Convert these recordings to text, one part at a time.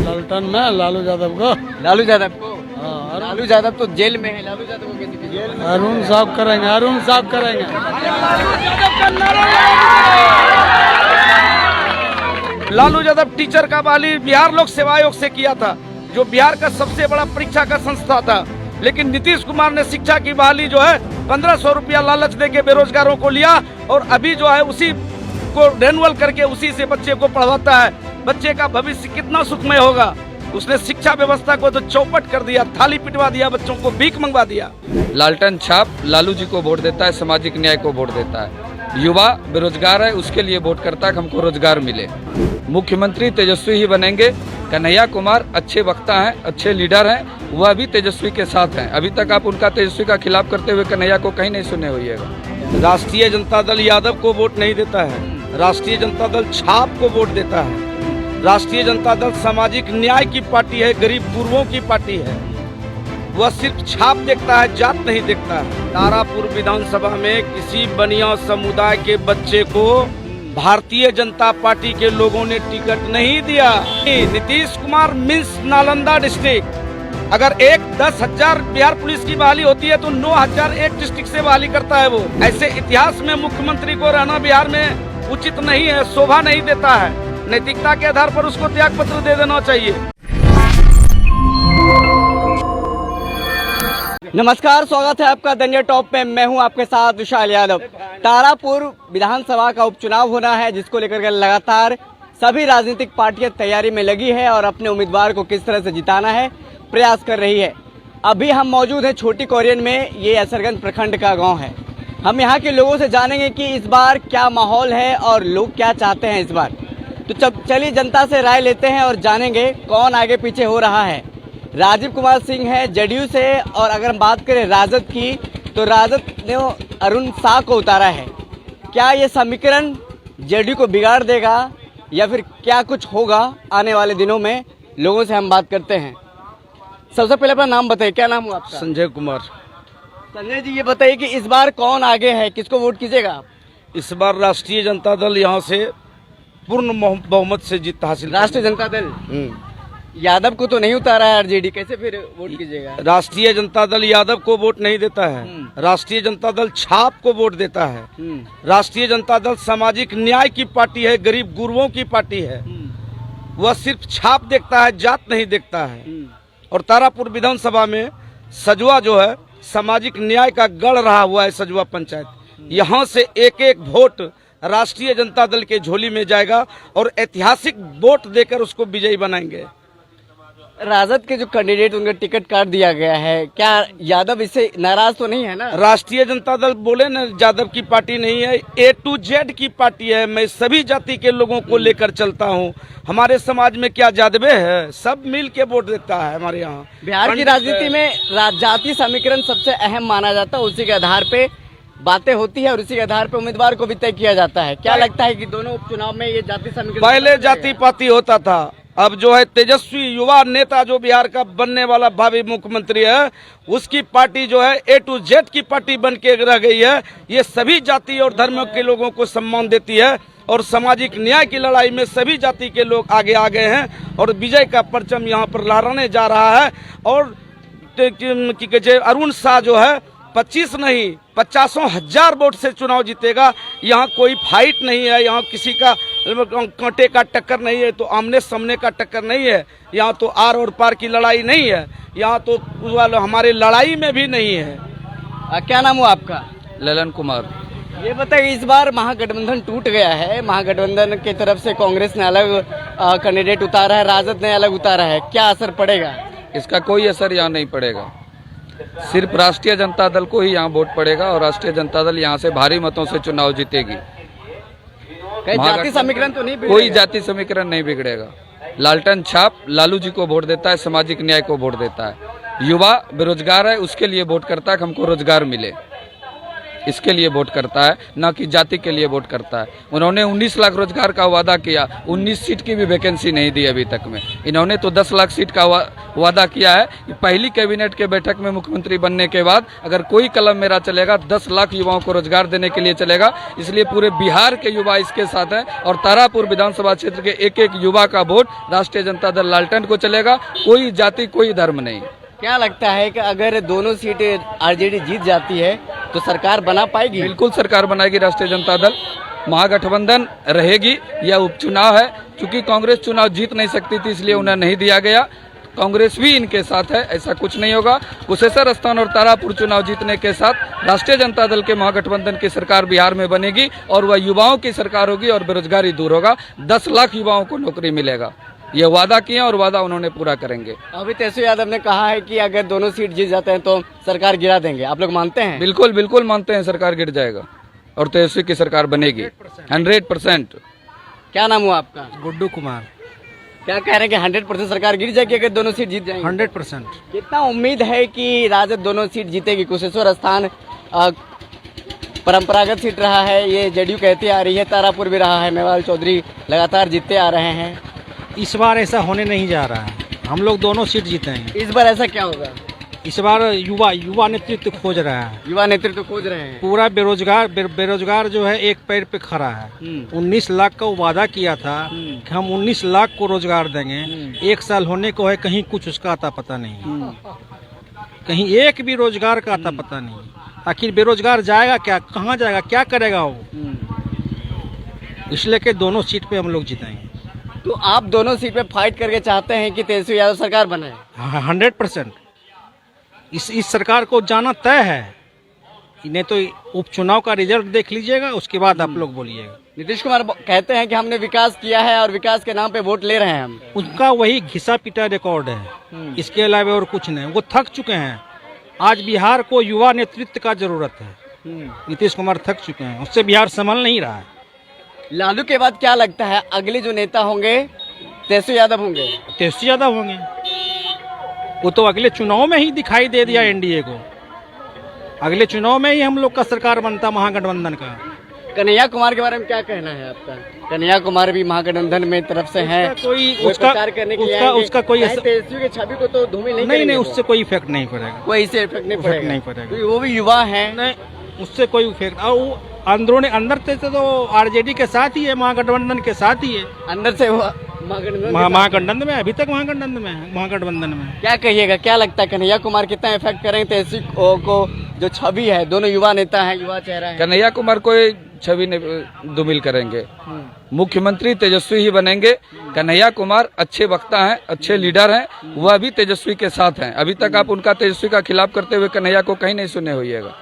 लालटन में लालू यादव को। लालू यादव को? हाँ, लालू यादव तो जेल में है, लालू यादव को कैसे जेल में? अरुण साहब करेंगे, अरुण साहब करेंगे। लालू यादव टीचर का बहाली बिहार लोक सेवा आयोग से किया था, जो बिहार का सबसे बड़ा परीक्षा का संस्था था। लेकिन नीतीश कुमार ने शिक्षा की बहाली जो है 1500 रुपया लालच देके बेरोजगारों को लिया और अभी जो है उसी को रेनुअल करके उसी से बच्चे को पढ़वाता है। बच्चे का भविष्य कितना सुखमय होगा। उसने शिक्षा व्यवस्था को तो चौपट कर दिया, थाली पिटवा दिया, बच्चों को भीख मंगवा दिया। लालटन छाप लालू जी को वोट देता है, सामाजिक न्याय को वोट देता है। युवा बेरोजगार है, उसके लिए वोट करता है कि हमको रोजगार मिले। मुख्यमंत्री तेजस्वी ही बनेंगे। कन्हैया कुमार अच्छे वक्ता हैं, अच्छे लीडर हैं, वह भी तेजस्वी के साथ हैं। अभी तक आप उनका तेजस्वी का खिलाफ करते हुए कन्हैया को कहीं नहीं सुने होइएगा। राष्ट्रीय जनता दल यादव को वोट नहीं देता है, राष्ट्रीय जनता दल छाप को वोट देता है। राष्ट्रीय जनता दल सामाजिक न्याय की पार्टी है, गरीब गुरुओं की पार्टी है। वह सिर्फ छाप देखता है, जात नहीं देखता है। तारापुर विधानसभा में किसी बनिया समुदाय के बच्चे को भारतीय जनता पार्टी के लोगों ने टिकट नहीं दिया। Nitish Kumar means Nalanda district. अगर 10,000 बिहार पुलिस की बहाली होती है तो 9,000 एक डिस्ट्रिक्ट से बहाली करता है वो। ऐसे इतिहास में मुख्यमंत्री को रहना बिहार में उचित नहीं है, शोभा नहीं देता है। नैतिकता के आधार पर उसको त्याग पत्र दे देना चाहिए। नमस्कार, स्वागत है आपका दंगे टॉप में। मैं हूं आपके साथ विशाल यादव। तारापुर विधानसभा का उपचुनाव होना है, जिसको लेकर के लगातार सभी राजनीतिक पार्टियां तैयारी में लगी है और अपने उम्मीदवार को किस तरह से जिताना है प्रयास कर रही है। अभी हम मौजूद हैं छोटी कोरियन में। ये असरगंज प्रखंड का गांव है। हम यहाँ के लोगों से जानेंगे कि इस बार क्या माहौल है और लोग क्या चाहते हैं इस बार। तो चलिए जनता से राय लेते हैं और जानेंगे कौन आगे पीछे हो रहा है। राजीव कुमार सिंह है जेडीयू से, और अगर हम बात करें राजद की तो राजद ने अरुण साह को उतारा है। क्या ये समीकरण जेडीयू को बिगाड़ देगा या फिर क्या कुछ होगा आने वाले दिनों में? लोगों से हम बात करते हैं। सबसे पहले अपना नाम बताइए, क्या नाम हुआ आपका? संजय कुमार। संजय जी, ये बताइए कि इस बार कौन आगे है, किसको वोट कीजिएगा आप? इस बार राष्ट्रीय जनता दल यहाँ से पूर्ण बहुमत से जीत हासिल। राष्ट्रीय जनता दल यादव को तो नहीं उतारा है आरजेडी, कैसे फिर वोट कीजिएगा? राष्ट्रीय जनता दल यादव को वोट नहीं देता है, राष्ट्रीय जनता दल छाप को वोट देता है। राष्ट्रीय जनता दल सामाजिक न्याय की पार्टी है, गरीब गुरुओं की पार्टी है। वह सिर्फ छाप देखता है, जात नहीं देखता है। और तारापुर विधानसभा में सजुआ जो है सामाजिक न्याय का गढ़ रहा हुआ है। सजुआ पंचायत, यहाँ से एक एक वोट राष्ट्रीय जनता दल के झोली में जाएगा और ऐतिहासिक वोट देकर उसको विजयी बनाएंगे। राजद के जो कैंडिडेट उनका टिकट काट दिया गया है, क्या यादव इससे नाराज तो नहीं है ना? राष्ट्रीय जनता दल बोले न यादव की पार्टी नहीं है, A to Z की पार्टी है। मैं सभी जाति के लोगों को लेकर चलता हूँ। हमारे समाज में क्या जादवे है, सब मिल के वोट देता है हमारे यहाँ। बिहार की राजनीति में जाति समीकरण सबसे अहम माना जाता है। उसी के आधार पे बातें होती है और उसी के आधार पे उम्मीदवार को भी तय किया जाता है। क्या लगता है कि दोनों उपचुनाव में ये जाति समीकरण? पहले जाति पाति होता था, अब जो है तेजस्वी युवा नेता जो बिहार का बनने वाला भावी मुख्यमंत्री है, उसकी पार्टी जो है A to Z की पार्टी बन के रह गई है। ये सभी जाति और धर्म के लोगों को सम्मान देती है और सामाजिक न्याय की लड़ाई में सभी जाति के लोग आगे आ गए हैं और विजय का परचम यहाँ पर लहराने जा रहा है। और अरुण साह जो है 25 नहीं 50,000 वोट से चुनाव जीतेगा। यहाँ कोई फाइट नहीं है, यहाँ किसी का कांटे का टक्कर नहीं है, तो आमने सामने का टक्कर नहीं है। यहाँ तो आर और पार की लड़ाई नहीं है, यहाँ तो हमारे लड़ाई में भी नहीं है। क्या नाम हुआ आपका? ललन कुमार। ये बताइए, इस बार महागठबंधन टूट गया है। महागठबंधन की तरफ से कांग्रेस ने अलग कैंडिडेट उतारा है, राजद ने अलग उतारा है। क्या असर पड़ेगा? इसका कोई असर यहाँ नहीं पड़ेगा। सिर्फ राष्ट्रीय जनता दल को ही यहाँ वोट पड़ेगा और राष्ट्रीय जनता दल यहाँ से भारी मतों से चुनाव जीतेगी। जाति समीकरण तो नहीं बिगड़ेगा? कोई जाति समीकरण नहीं बिगड़ेगा। लालटन छाप लालू जी को वोट देता है, सामाजिक न्याय को वोट देता है। युवा बेरोजगार है, उसके लिए वोट करता है कि हमको रोजगार मिले। इसके लिए वोट करता है, न कि जाति के लिए वोट करता है। उन्होंने 19 लाख रोजगार का वादा किया, 19 सीट की भी वैकेंसी नहीं दी अभी तक में। इन्होंने तो 10 लाख सीट का वादा किया है कि पहली कैबिनेट के बैठक में मुख्यमंत्री बनने के बाद अगर कोई कलम मेरा चलेगा 10 लाख युवाओं को रोजगार देने के लिए चलेगा। इसलिए पूरे बिहार के युवा इसके साथ हैं और तारापुर विधानसभा क्षेत्र के एक एक युवा का वोट राष्ट्रीय जनता दल लालटेन को चलेगा, कोई जाति कोई धर्म नहीं। क्या लगता है कि अगर दोनों सीटें आरजेडी जीत जाती है तो सरकार बना पाएगी? बिल्कुल सरकार बनाएगी राष्ट्रीय जनता दल, महागठबंधन रहेगी। यह उपचुनाव है, चूंकि कांग्रेस चुनाव जीत नहीं सकती थी इसलिए उन्हें नहीं दिया गया। कांग्रेस भी इनके साथ है, ऐसा कुछ नहीं होगा। कुशेश्वर स्थान और तारापुर चुनाव जीतने के साथ राष्ट्रीय जनता दल के महागठबंधन की सरकार बिहार में बनेगी और वह युवाओं की सरकार होगी और बेरोजगारी दूर होगा। 10 लाख युवाओं को नौकरी मिलेगा। ये वादा किया और वादा उन्होंने पूरा करेंगे। अभी तेजस्वी यादव ने कहा है कि अगर दोनों सीट जीत जाते हैं तो सरकार गिरा देंगे, आप लोग मानते हैं? बिल्कुल बिल्कुल मानते हैं, सरकार गिर जाएगा और तेजस्वी की सरकार बनेगी 100%। क्या नाम हुआ आपका? गुड्डू कुमार। क्या कह रहे हैं कि 100% सरकार गिर जाएगी अगर दोनों सीट जीत जाएंगे? 100%। कितना उम्मीद है कि राजद दोनों सीट जीतेगी? कुशेश्वर स्थान परंपरागत सीट रहा है, ये जेडीयू कहती आ रही है, तारापुर भी रहा है, मेवाल चौधरी लगातार जीतते आ रहे हैं। इस बार ऐसा होने नहीं जा रहा है, हम लोग दोनों सीट जीतेंगे। इस बार ऐसा क्या होगा? इस बार युवा नेतृत्व खोज रहा है, युवा नेतृत्व खोज रहे हैं। पूरा बेरोजगार जो है एक पैर पे खड़ा है। 19 लाख का वादा किया था कि हम 19 लाख को रोजगार देंगे। 1 साल होने को है, कहीं कुछ उसका आता पता नहीं, कहीं एक भी रोजगार का आता पता नहीं। आखिर बेरोजगार जाएगा क्या, कहाँ जाएगा, क्या करेगा वो? इसलिए कि दोनों सीट पे हम लोग जीतेंगे। तो आप दोनों सीट पे फाइट करके चाहते हैं कि तेजस्वी यादव सरकार बने? 100%। इस सरकार को जाना तय है। नहीं तो उपचुनाव का रिजल्ट देख लीजिएगा, उसके बाद आप लोग बोलिएगा। नीतीश कुमार कहते हैं कि हमने विकास किया है और विकास के नाम पे वोट ले रहे हैं हम। उनका वही घिसा पिटा रिकॉर्ड है, इसके अलावा और कुछ नहीं। वो थक चुके हैं। आज बिहार को युवा नेतृत्व का जरूरत है। नीतीश कुमार थक चुके हैं, उससे बिहार संभल नहीं रहा है। लालू के बाद क्या लगता है अगले जो नेता होंगे तेजस्वी यादव होंगे? तेजस्वी यादव होंगे। वो तो अगले चुनाव में ही दिखाई दे दिया एनडीए को। अगले चुनाव में ही हम लोग का सरकार बनता महागठबंधन का। कन्हैया कुमार के बारे में क्या कहना है आपका? कन्हैया कुमार भी महागठबंधन में तरफ से हैं, उसका कोई तेजस्वी की छवि को तो धूमिल नहीं, उससे कोई इफेक्ट नहीं पड़ेगा। कोई इससे इफेक्ट नहीं पड़ेगा। वो भी युवा है, नहीं उससे कोई इफेक्ट। और अंदर से तो आरजेडी के साथ ही है, महागठबंधन के साथ ही है। अंदर से महागठबंधन में अभी तक महागठबंधन में क्या कहिएगा? क्या लगता है कन्हैया कुमार कितना इफेक्ट करेंगे तेजस्वी को? जो छवि है, दोनों युवा नेता हैं, युवा चेहरा है। कन्हैया कुमार कोई छवि नहीं धूमिल करेंगे, मुख्यमंत्री तेजस्वी ही बनेंगे। कन्हैया कुमार अच्छे वक्ता हैं, अच्छे लीडर हैं, वह भी तेजस्वी के साथ हैं। अभी तक आप उनका तेजस्वी का खिलाफ करते हुए कन्हैया को कहीं नहीं सुने होइएगा।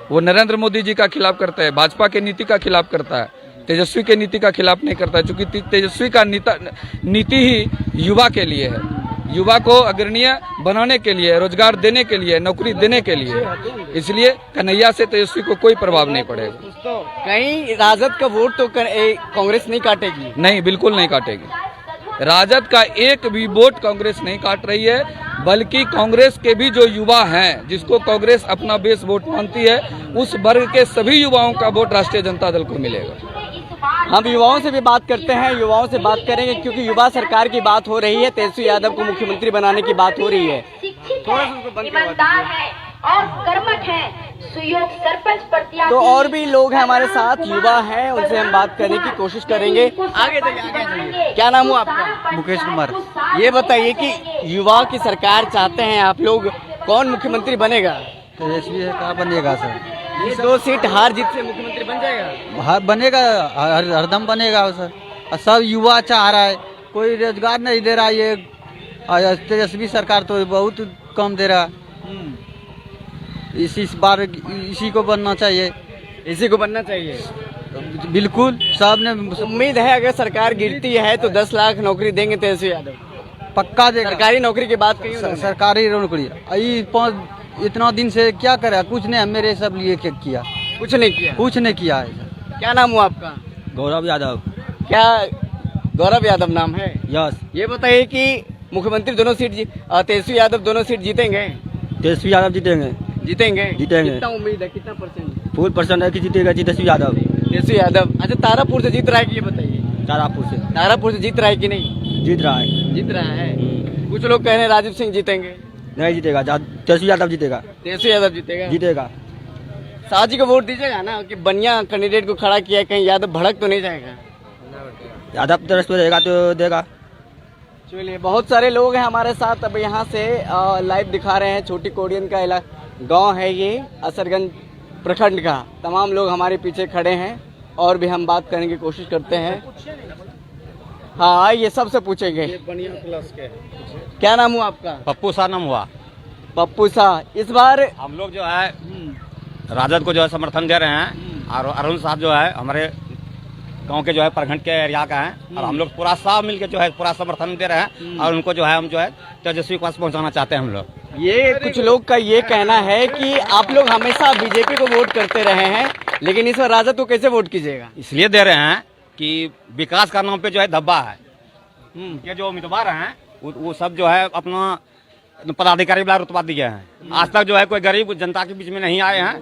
वो नरेंद्र मोदी जी का खिलाफ करता है, भाजपा के नीति का खिलाफ करता है, तेजस्वी के नीति का खिलाफ नहीं करता है। क्योंकि तेजस्वी का नीति ही युवा के लिए है, युवा को अग्रणीय बनाने के लिए, रोजगार देने के लिए, नौकरी देने के लिए। इसलिए कन्हैया से तेजस्वी को कोई प्रभाव नहीं पड़ेगा। कहीं राजद का वोट तो कांग्रेस नहीं काटेगी? नहीं, बिल्कुल नहीं काटेगी। राजद का एक भी वोट कांग्रेस नहीं काट रही है, बल्कि कांग्रेस के भी जो युवा हैं, जिसको कांग्रेस अपना बेस वोट मानती है, उस वर्ग के सभी युवाओं का वोट राष्ट्रीय जनता दल को मिलेगा। हम युवाओं से भी बात करते हैं, युवाओं से बात करेंगे क्योंकि युवा सरकार की बात हो रही है, तेजस्वी यादव को मुख्यमंत्री बनाने की बात हो रही है। थोड़ा सा उसको बंद करवा दीजिए। और कर्मठ है, सुयोग सरपंच प्रत्याशी। तो और भी लोग हैं हमारे साथ, युवा हैं, उनसे हम बात करने की कोशिश करेंगे। आगे जाइए। क्या नाम हुआ आपका? मुकेश कुमार। ये बताइए कि युवा की सरकार चाहते हैं आप लोग, कौन मुख्यमंत्री बनेगा? तेजस्वी का बनेगा सर। इस 2 सीट हार जीत से मुख्यमंत्री बन जाएगा? बनेगा, हरदम बनेगा सर। सब युवा चाह रहा है, कोई रोजगार नहीं दे रहा है। ये तेजस्वी सरकार तो बहुत कम दे रहा है। इस बार इसी को बनना चाहिए, इसी को बनना चाहिए। बिल्कुल। सब ने उम्मीद है अगर सरकार गिरती है तो 10 लाख नौकरी देंगे तेजस्वी यादव? पक्का देगा। सरकारी नौकरी की बात कही? सरकारी नौकरी इतना दिन से क्या करे? कुछ नहीं, मेरे सब लिए क्या किया? कुछ नहीं किया। कुछ नहीं किया है। क्या नाम हुआ आपका? गौरव यादव। क्या गौरव यादव नाम है? यस। ये बताइए कि मुख्यमंत्री दोनों सीट तेजस्वी यादव दोनों सीट जीतेंगे? तेजस्वी यादव जीतेंगे। जीतेंगे? जीतेंगे। कितना उम्मीद है, कितना परसेंट? फुल परसेंट है कि जीतेगा तेजस्वी यादव। तेजस्वी यादव। अच्छा, तारापुर से जीत रहा है कि ये बताइए। तारापुर से जीत रहा है कि नहीं? जीत रहा है। जीत रहा है। कुछ लोग कह रहे हैं राजीव सिंह जीतेंगे। नहीं जीतेगा, तेजस्वी यादव जीतेगा। तेजस्वी यादव जीतेगा। शाह जी को वोट दीजिएगा ना, कि बढ़िया कैंडिडेट को खड़ा किया, कहीं यादव भड़क तो नहीं जाएगा? यादव तरफ रहेगा तो देगा। चलिए, बहुत सारे लोग हैं हमारे साथ। अब यहाँ से लाइव दिखा रहे हैं। छोटी कोडियन का गांव है ये, असरगंज प्रखंड का। तमाम लोग हमारे पीछे खड़े हैं और भी हम बात करने की कोशिश करते हैं। हाँ, ये सबसे पूछेंगे। क्या नाम हुआ आपका? पप्पू शाह नाम हुआ। पप्पू शाह। इस बार हम लोग जो है राजद को जो है समर्थन दे रहे हैं, और अरुण साहब जो है हमारे गांव के जो है प्रखंड के एरिया का है, और हम लोग पूरा साथ मिलकर जो है पूरा समर्थन दे रहे हैं, और उनको जो है हम जो है तेजस्वी के पास पहुंचाना चाहते हैं हम लोग। ये कुछ लोग का ये कहना है कि आप लोग हमेशा बीजेपी को वोट करते रहे हैं, लेकिन इस बार राजद को कैसे वोट कीजिएगा? इसलिए दे रहे हैं कि विकास का नाम पे जो है धब्बा है। ये जो उम्मीदवार हैं वो सब जो है अपना पदाधिकारी वाला रुतबा दिए हैं। आज तक जो है कोई गरीब जनता के बीच में नहीं आए हैं,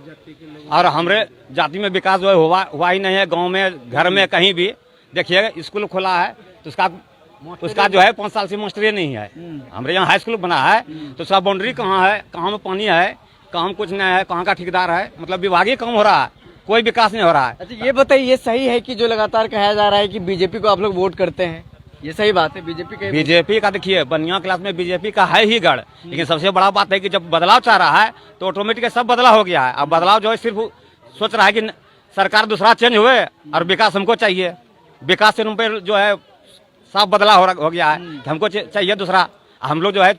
और हमारे जाति में विकास जो है हुआ ही नहीं है। गांव में, घर में, कहीं भी देखिए स्कूल खुला है तो उसका जो है 5 साल से मास्टरी नहीं है। हमारे यहाँ हाई स्कूल बना है तो उसका बाउंड्री कहाँ है, कहाँ में पानी है, कहाँ कुछ नहीं है, कहाँ का ठेकेदार है, मतलब विभागीय काम हो रहा है, कोई विकास नहीं हो रहा है। अच्छा, ये बताइए, ये सही है कि जो लगातार कहा जा रहा है कि बीजेपी को आप लोग वोट करते हैं, ये सही बात है? बीजेपी का देखिए बनिया क्लास में बीजेपी का है ही गढ़, लेकिन सबसे बड़ा बात है कि जब बदलाव चाह रहा है तो ऑटोमेटिक सब बदलाव हो गया है। अब बदलाव जो है सिर्फ सोच रहा है कि सरकार दूसरा चेंज हुए और विकास हमको चाहिए। विकास से पे जो है साफ बदलाव हो गया है, हमको चाहिए दूसरा। हम लोग जो है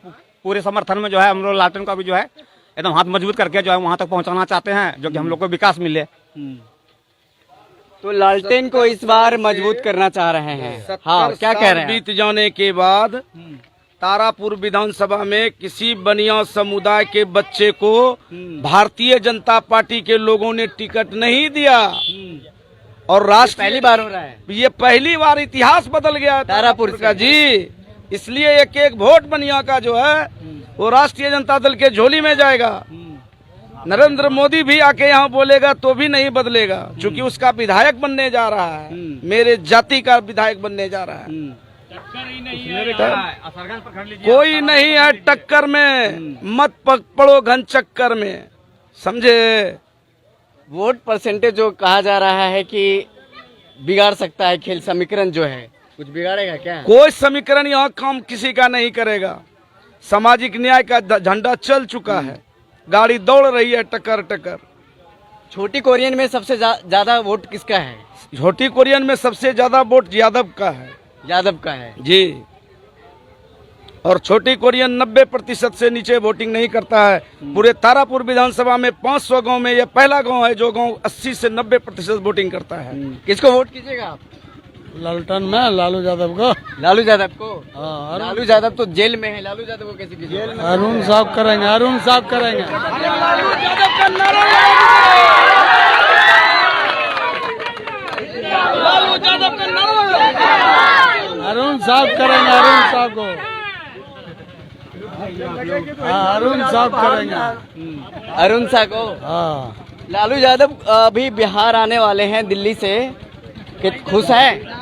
पूरे समर्थन में जो है हम लोग लालटेन का भी जो है एकदम हाथ मजबूत करके जो है वहाँ तक पहुँचाना चाहते हैं, जो कि हम लोग को विकास मिले। तो लालटेन को इस बार मजबूत करना चाह रहे हैं। हाँ, क्या कह रहे हैं? बीत जाने के बाद तारापुर विधानसभा में किसी बनिया समुदाय के बच्चे को भारतीय जनता पार्टी के लोगों ने टिकट नहीं दिया, और राष्ट्र पहली बार हो रहा है। ये पहली बार इतिहास बदल गया है तारापुर का जी। इसलिए एक वोट बनिया का जो है वो राष्ट्रीय जनता दल के झोली में जाएगा। नरेंद्र मोदी भी आके यहाँ बोलेगा तो भी नहीं बदलेगा, क्योंकि उसका विधायक बनने जा रहा है, मेरे जाति का विधायक बनने जा रहा है। कोई नहीं है टक्कर में, मत पड़ो घन चक्कर में, समझे? वोट परसेंटेज जो कहा जा रहा है कि बिगाड़ सकता है खेल, समीकरण जो है कुछ बिगाड़ेगा क्या? कोई समीकरण यहाँ काम किसी का नहीं करेगा। सामाजिक न्याय का झंडा चल चुका है, गाड़ी दौड़ रही है टक्कर टक्कर। छोटी कोरियन में सबसे ज्यादा वोट किसका है? छोटी कोरियन में सबसे ज्यादा वोट यादव का है। यादव का है जी। और छोटी कोरियन 90% से नीचे वोटिंग नहीं करता है। पूरे तारापुर विधानसभा में 500 गांव में यह पहला गांव है जो गांव 80 से 90% वोटिंग करता है। किसको वोट कीजिएगा आप? लालटन में लालू यादव को। लालू यादव को? हाँ, लालू यादव तो जेल में है, लालू यादव को कैसे कीजिएगा? अरुण साहब करेंगे, अरुण साहब करेंगे। अरुण साहब करेंगे, अरुण साहब को। हाँ, अरुण साहब करेंगे। अरुण साहब को? हाँ। लालू यादव अभी बिहार आने वाले हैं दिल्ली से, कि खुश है?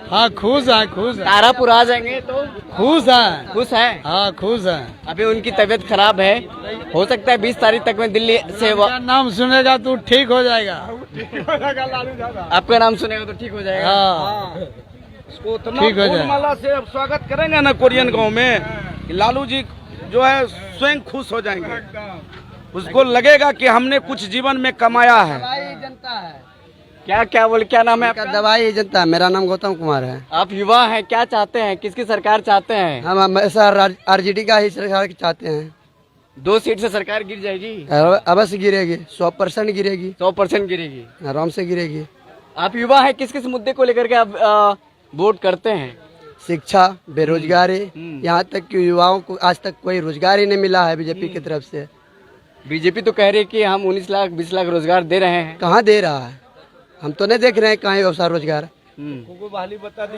हाँ, खुश है, खुश है। तारापुर आ जाएंगे तो खुश है। खुश है? हाँ, खुश है। अभी उनकी तबीयत खराब है, हो सकता है 20 तारीख तक में दिल्ली से नाम सुनेगा तो ठीक हो जाएगा। आपका नाम सुनेगा तो ठीक हो जाएगा। हाँ, इसको उतना ठीक हो जाए। फूलमाला से अब स्वागत करेंगे ना कोरियन गांव में, कि लालू जी जो है स्वयं खुश हो जाएंगे। उसको लगेगा कि हमने कुछ जीवन में कमाया है। क्या नाम है आपका? दवाई जनता। मेरा नाम गौतम कुमार है। आप युवा हैं, क्या चाहते हैं, किसकी सरकार चाहते हैं? हम हमेशा आरजेडी का ही सरकार चाहते हैं। 2 सीट से सरकार गिर जाएगी? अवश्य गिरेगी, 100% गिरेगी, 100% गिरेगी, आराम से गिरेगी। आप युवा हैं, किस किस मुद्दे को लेकर के आप वोट करते हैं? शिक्षा, बेरोजगारी, यहाँ तक कि युवाओं को आज तक कोई रोजगार ही नहीं मिला है बीजेपी की तरफ से। बीजेपी तो कह रही है कि हम 19 लाख 20 लाख रोजगार दे रहे हैं। कहाँ दे रहा है? हम तो नहीं देख रहे हैं कहाँ व्यवसाय रोजगार।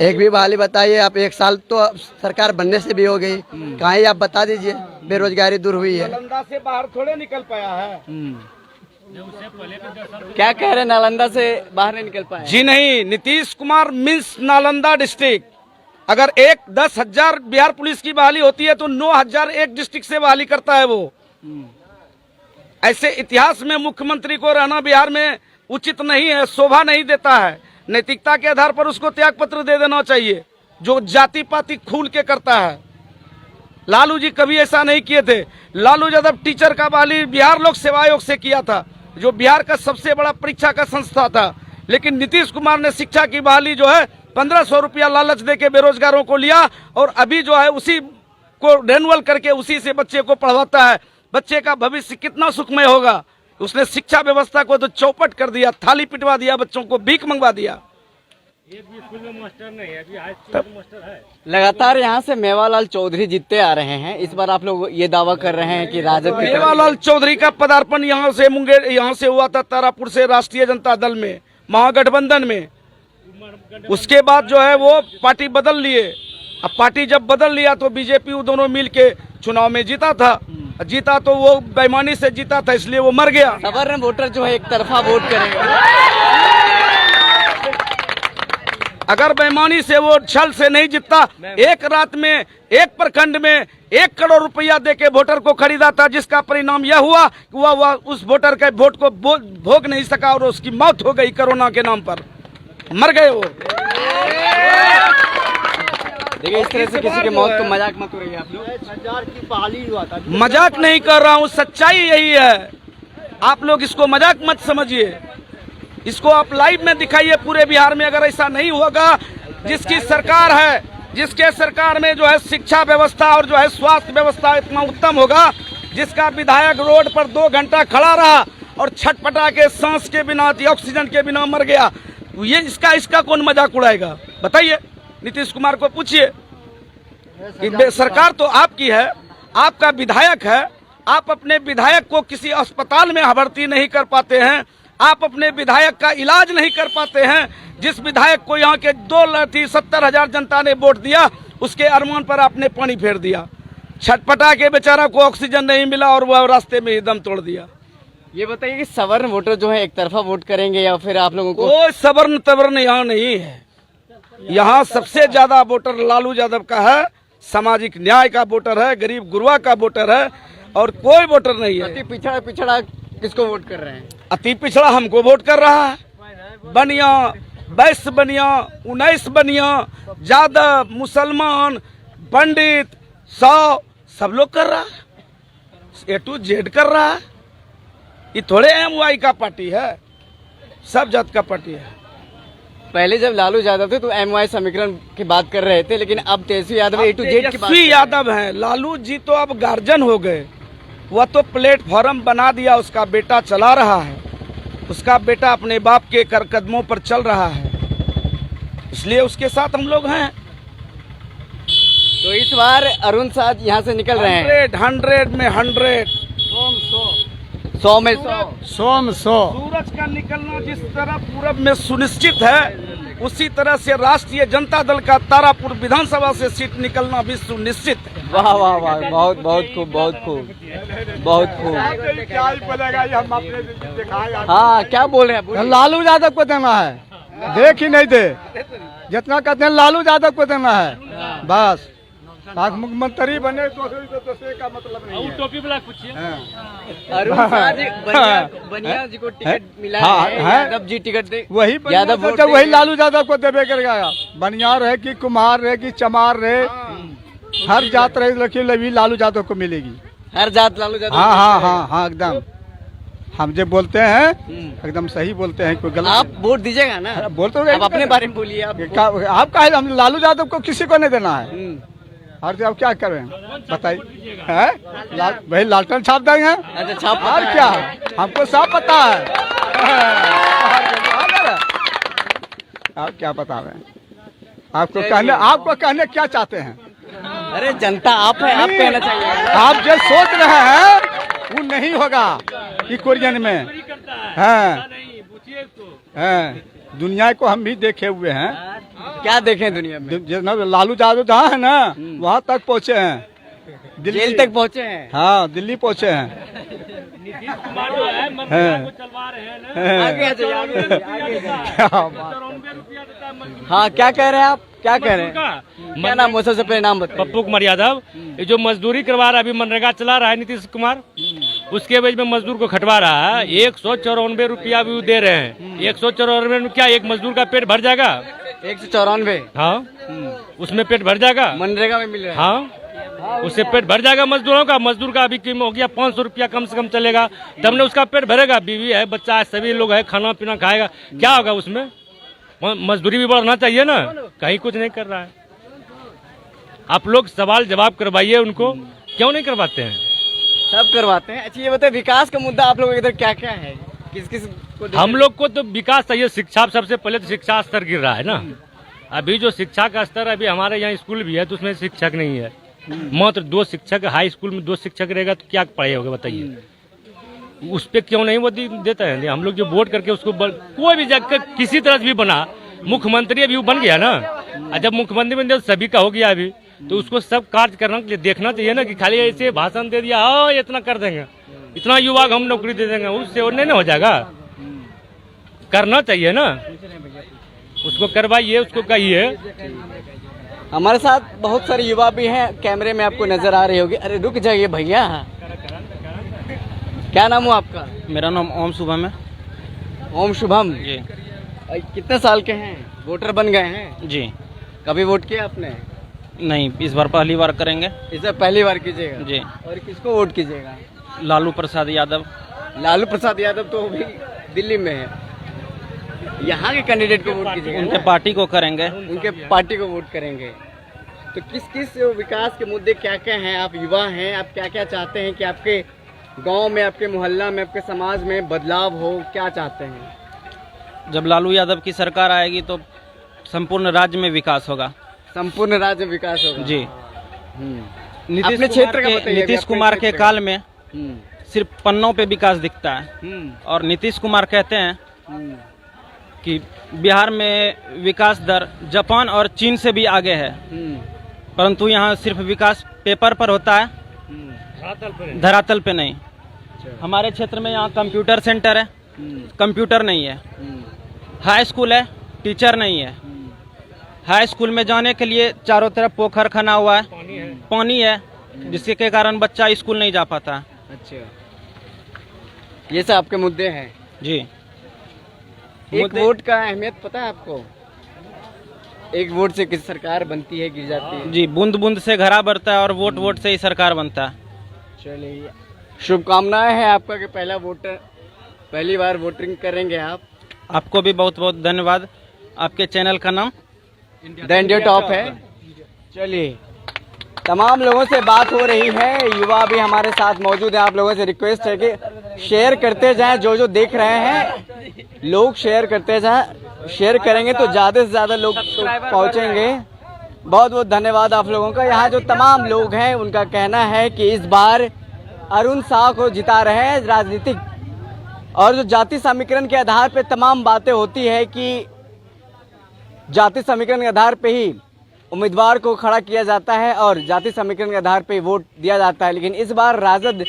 एक भी बहाली बताइए आप। 1 साल तो सरकार बनने से भी हो गई, कहाँ ही आप बता दीजिए बेरोजगारी दूर हुई है? नालंदा से बाहर थोड़े निकल पाया है। क्या कह रहे हैं, नालंदा से बाहर नहीं निकल पाए? जी नहीं, नीतीश कुमार मीन्स नालंदा डिस्ट्रिक्ट। अगर 10,000 बिहार पुलिस की बहाली होती है तो 9,000 एक डिस्ट्रिक्ट से बहाली करता है वो। ऐसे इतिहास में मुख्यमंत्री को रहना बिहार में उचित नहीं है, शोभा नहीं देता है। नैतिकता के आधार पर उसको त्याग पत्र दे देना चाहिए, जो जाति पाति खूल के करता है। लालू जी कभी ऐसा नहीं किए थे। लालू यादव टीचर का बहाली बिहार लोक सेवा आयोग से किया था, जो बिहार का सबसे बड़ा परीक्षा का संस्था था। लेकिन नीतीश कुमार ने शिक्षा की बहाली जो है 1500 रुपया लालच दे के बेरोजगारों को लिया, और अभी जो है उसी को रेनुअल करके उसी से बच्चे को पढ़वाता है। बच्चे का भविष्य कितना सुखमय होगा। उसने शिक्षा व्यवस्था को तो चौपट कर दिया, थाली पिटवा दिया, बच्चों को भीख मंगवा दिया। लगातार यहाँ से मेवालाल चौधरी जीतते आ रहे हैं। इस बार आप लोग ये दावा कर रहे हैं कि राजद की मेवालाल चौधरी का पदार्पण यहाँ से मुंगेर यहाँ से हुआ था, तारापुर से राष्ट्रीय जनता दल में, महागठबंधन में। उसके बाद जो है वो पार्टी बदल लिए। अब पार्टी जब बदल लिया तो बीजेपी दोनों मिल के चुनाव में जीता था। जीता तो वो बेईमानी से जीता था, इसलिए वो मर गया। सवर्ण वोटर जो है एक तरफा वोट करेगा। अगर बेईमानी से वो छल से नहीं जीतता, एक रात में एक प्रखंड में 1 करोड़ रुपया देके वोटर को खरीदा था, जिसका परिणाम यह हुआ कि वह उस वोटर के वोट को भोग नहीं सका और उसकी मौत हो गई कोरोना के नाम पर, मर गए वो। देखिए, इस तरह से किसी के मौत को मजाक मत करिए आप लोग। मजाक नहीं कर रहा हूँ, सच्चाई यही है। आप लोग इसको मजाक मत समझिए, इसको आप लाइव में दिखाइए पूरे बिहार में। अगर ऐसा नहीं होगा, जिसकी सरकार है, जिसके सरकार में जो है शिक्षा व्यवस्था और जो है स्वास्थ्य व्यवस्था इतना उत्तम होगा, जिसका विधायक रोड पर 2 घंटा खड़ा रहा और छटपटा के सांस के बिना, ऑक्सीजन के बिना मर गया, ये इसका कौन मजाक उड़ाएगा? बताइए, नीतीश कुमार को पूछिए। सरकार तो आपकी है, आपका विधायक है, आप अपने विधायक को किसी अस्पताल में भर्ती नहीं कर पाते हैं, आप अपने विधायक का इलाज नहीं कर पाते हैं। जिस विधायक को यहाँ के 2,70,000 जनता ने वोट दिया, उसके अरमान पर आपने पानी फेर दिया। छटपटा के बेचारा को ऑक्सीजन नहीं मिला और वह रास्ते में ही दम तोड़ दिया। ये बताइए कि सवर्ण वोटर जो है एक तरफा वोट करेंगे या फिर आप लोगों को? कोई सवर्ण तवर्ण यहाँ नहीं है। यहाँ सबसे ज्यादा वोटर लालू यादव का है, सामाजिक न्याय का वोटर है, गरीब गुरबा का वोटर है, और कोई वोटर नहीं है। अति पिछड़ा किसको वोट कर रहे हैं? अति पिछड़ा हमको वोट कर रहा है। बनिया, वैश्य बनिया, 19 बनिया, यादव, मुसलमान, पंडित, 100 सब लोग कर रहा है। A to Z कर रहा है। ये थोड़े MY का पार्टी है, सब जात का पार्टी है। पहले जब लालू यादव थे तो MY समीकरण की बात कर रहे थे, लेकिन अब Tejashwi Yadav A to Z की बात तेजस्वी यादव है। लालू जी तो अब गार्जियन हो गए, वह तो प्लेटफॉर्म बना दिया, उसका बेटा चला रहा है, उसका बेटा अपने बाप के कदमों पर चल रहा है, इसलिए उसके साथ हम लोग हैं। तो इस बार अरुण साथ यहाँ से निकल रहे हैं। 100 में 100, 100 में 100। 100 में 100। सूरज का निकलना जिस तरह पूरब में सुनिश्चित है, उसी तरह से राष्ट्रीय जनता दल का तारापुर विधानसभा से सीट निकलना भी सुनिश्चित है। वाह वाह वाह, बहुत बहुत खूब, बहुत खूब, बहुत खूब। हाँ, क्या बोल रहे हैं? लालू यादव को देना है, देख ही नहीं दे, जितना कहते हैं लालू यादव को देना है बस। आप मुख्यमंत्री बने तो का मतलब नहीं है। टोपी वाला पूछिए। अरुण बनिया जी को टिकट मिला है, यादव जी टिकट दे, वही यादव वही लालू यादव को देवे करेगा। बनिया रहे कि कुमार रहे कि चमार रहे, हर जात रहे लवी लालू यादव को मिलेगी। हर जात लालू यादव। हाँ हाँ हाँ हाँ, एकदम। हम जो बोलते हैं एकदम सही बोलते हैं, कोई गलत। आप वोट दीजिएगा ना? बोलते आप अपने बारे में बोलिए। आप कहे हम लालू यादव को किसी को नहीं देना है। और अब क्या करें बताइए? भाई लालटेन छाप देंगे। अच्छा, छाप। और क्या, हमको सब पता है। आप क्या बता रहे हैं? आपको कहने क्या चाहते हैं? अरे जनता आप है, आप कहना चाहिए। आप जो सोच रहे हैं वो नहीं होगा कि कुरियन में है। दुनिया को हम भी देखे हुए हैं। क्या देखें दुनिया में? लालू यादव जहाँ है ना, वहाँ तक पहुँचे हैं, जेल तक पहुँचे हैं। हाँ, दिल्ली पहुँचे हैं। आगे चलिए, आगे हाँ, क्या कह रहे हैं आप, क्या कह रहे हैं? क्या नाम, सबसे पहले नाम बताइए। पप्पू कुमार यादव। ये जो मजदूरी करवा रहा है, अभी मनरेगा चला रहा है नीतीश कुमार, उसके वजह में मजदूर को खटवा रहा है। 194 रुपया भी दे रहे हैं। 194 में क्या एक मजदूर का पेट भर जाएगा? 194, हाँ, उसमें पेट भर जाएगा। मनरेगा में मिल रहा है। हाँ, उससे पेट भर जाएगा मजदूरों का। मजदूर का अभी कीमत हो गया 500 रुपया कम से कम चलेगा, तब ने उसका पेट भरेगा। बीवी है, बच्चा है, सभी लोग है, खाना पीना खाएगा, क्या होगा उसमें? मजदूरी भी बढ़ना चाहिए ना, कहीं कुछ नहीं कर रहा है। आप लोग सवाल जवाब करवाइए उनको, क्यों नहीं करवाते हैं? सब करवाते हैं। अच्छा ये बताए, विकास का मुद्दा आप लोगों के इधर क्या क्या है, किस किस को? हम लोग को तो विकास चाहिए, शिक्षा। सबसे पहले तो शिक्षा स्तर गिर रहा है ना। अभी जो शिक्षा का स्तर, अभी हमारे यहाँ स्कूल भी है तो उसमें शिक्षक नहीं है, मात्र 2 शिक्षक। हाई स्कूल में 2 शिक्षक रहेगा तो क्या पढ़ाई होगा बताइए? उस पे क्यों नहीं वो देता है? हम लोग जो वोट करके उसको कोई भी जगह किसी तरह से भी बना, मुख्यमंत्री अभी वो बन गया ना। और जब मुख्यमंत्री बन गया सभी का हो गया अभी, तो उसको सब कार्य करना देखना चाहिए ना, कि खाली ऐसे भाषण दे दिया, हाँ इतना कर देंगे, इतना युवा को हम नौकरी दे देंगे, उससे और नहीं ना हो जाएगा। करना चाहिए ना, उसको करवाइए, उसको कहिए। हमारे साथ बहुत सारे युवा भी हैं, कैमरे में आपको नजर आ रही होगी। अरे रुक जाइए भैया, क्या नाम हुआ आपका? मेरा नाम ओम शुभम है। ओम शुभम जी। कितने साल के हैं? वोटर बन गए हैं? जी। कभी वोट किया आपने? नहीं, इस बार पहली बार करेंगे। इसे पहली बार कीजिएगा? जी। और किसको वोट कीजिएगा? लालू प्रसाद यादव। लालू प्रसाद यादव तो अभी दिल्ली में है, यहाँ के कैंडिडेट को वोट कीजिएगा? उनके पार्टी को करेंगे। उनके पार्टी को वोट करेंगे। तो किस किस विकास के मुद्दे क्या क्या हैं? आप युवा हैं, आप क्या क्या चाहते हैं कि आपके गांव में, आपके मोहल्ला में, आपके समाज में बदलाव हो? क्या चाहते हैं? जब लालू यादव की सरकार आएगी तो संपूर्ण राज्य में विकास होगा। संपूर्ण राज्य में विकास होगा जी। अपने क्षेत्र का बताइए। नीतीश कुमार के काल में सिर्फ पन्नों पे विकास दिखता है, और नीतीश कुमार कहते हैं कि बिहार में विकास दर जापान और चीन से भी आगे है, परंतु यहाँ सिर्फ विकास पेपर पर होता है, धरातल पे नहीं। हमारे क्षेत्र में यहाँ कंप्यूटर सेंटर है, कंप्यूटर नहीं है। हाई स्कूल है, टीचर नहीं है। हाई स्कूल में जाने के लिए चारों तरफ पोखर खना हुआ है, पानी है, जिसके कारण बच्चा स्कूल नहीं जा पाता। अच्छा, ये सब आपके मुद्दे हैं? जी। एक वोट का अहमियत पता है आपको? एक वोट से किस सरकार बनती है, गिर जाती है? जी, बूंद बूंद से घड़ा भरता है और वोट वोट से ही सरकार बनता है। चलिए, शुभकामनाएं हैं आपका कि पहली बार वोटिंग करेंगे आप। आपको भी बहुत बहुत धन्यवाद। आपके चैनल का नाम द इंडिया टॉप है। चलिए, तमाम लोगों से बात हो रही है, युवा भी हमारे साथ मौजूद है। आप लोगों से रिक्वेस्ट है कि शेयर करते जाएं, जो देख रहे हैं लोग शेयर करते जाएं। शेयर करेंगे तो ज़्यादा से ज़्यादा लोग पहुंचेंगे। बहुत बहुत धन्यवाद आप लोगों का। यहाँ जो तमाम लोग हैं उनका कहना है कि इस बार अरुण साह को जिता रहे हैं। राजनीतिक और जो जाति समीकरण के आधार पे तमाम बातें होती है कि जाति समीकरण के आधार पे ही उम्मीदवार को खड़ा किया जाता है और जाति समीकरण के आधार पे वोट दिया जाता है, लेकिन इस बार राजद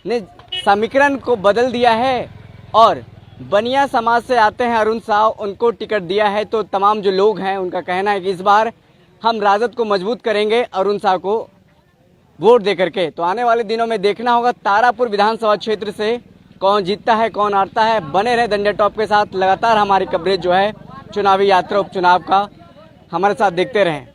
ने समीकरण को बदल दिया है और बनिया समाज से आते हैं अरुण साह, उनको टिकट दिया है। तो तमाम जो लोग हैं उनका कहना है कि इस बार हम राजद को मजबूत करेंगे अरुण साह को वोट दे करके। तो आने वाले दिनों में देखना होगा तारापुर विधानसभा क्षेत्र से कौन जीतता है, कौन हारता है। बने रहे द इंडिया टॉप के साथ, लगातार हमारी कवरेज जो है चुनावी यात्रा उपचुनाव का हमारे साथ देखते रहें।